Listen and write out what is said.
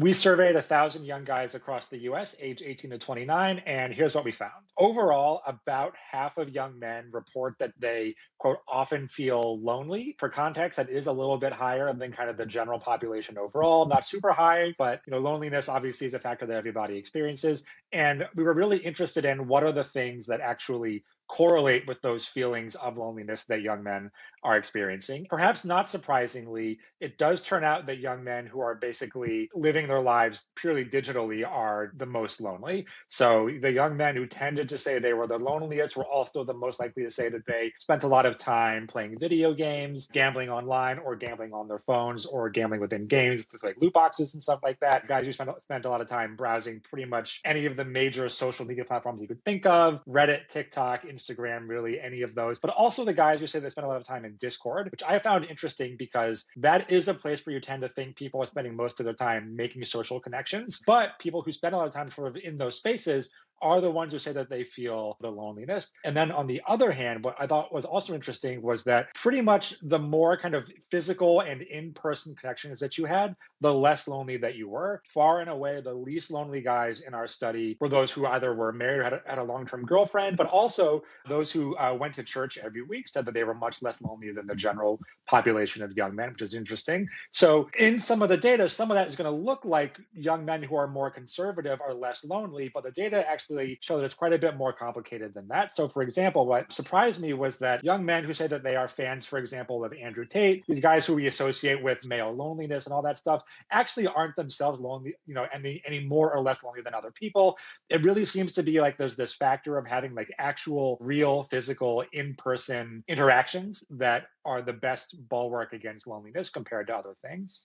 We surveyed 1,000 young guys across the US, age 18 to 29, and here's what we found. Overall, about half of young men report that they, quote, often feel lonely. For context, that is a little bit higher than kind of the general population overall. Not super high, but loneliness obviously is a factor that everybody experiences. And we were really interested in what are the things that actually correlate with those feelings of loneliness that young men are experiencing. Perhaps not surprisingly, it does turn out that young men who are basically living their lives purely digitally are the most lonely. So the young men who tended to say they were the loneliest were also the most likely to say that they spent a lot of time playing video games, gambling online, or gambling on their phones, or gambling within games with like loot boxes and stuff like that. Guys who spent a lot of time browsing pretty much any of the major social media platforms you could think of, Reddit, TikTok, Instagram, really any of those. But also the guys who say they spend a lot of time in Discord, which I found interesting because that is a place where you tend to think people are spending most of their time making social connections. But people who spend a lot of time sort of in those spaces are the ones who say that they feel the loneliness. And then on the other hand, what I thought was also interesting was that pretty much the more kind of physical and in-person connections that you had, the less lonely that you were. Far and away, the least lonely guys in our study were those who either were married or had a long-term girlfriend, but also those who went to church every week said that they were much less lonely than the general population of young men, which is interesting. So in some of the data, some of that is going to look like young men who are more conservative are less lonely, but the data actually show that it's quite a bit more complicated than that. So for example, what surprised me was that young men who say that they are fans, for example, of Andrew Tate, these guys who we associate with male loneliness and all that stuff, actually aren't themselves lonely, any more or less lonely than other people. It really seems to be like there's this factor of having like actual, real, physical, in-person interactions that are the best bulwark against loneliness compared to other things.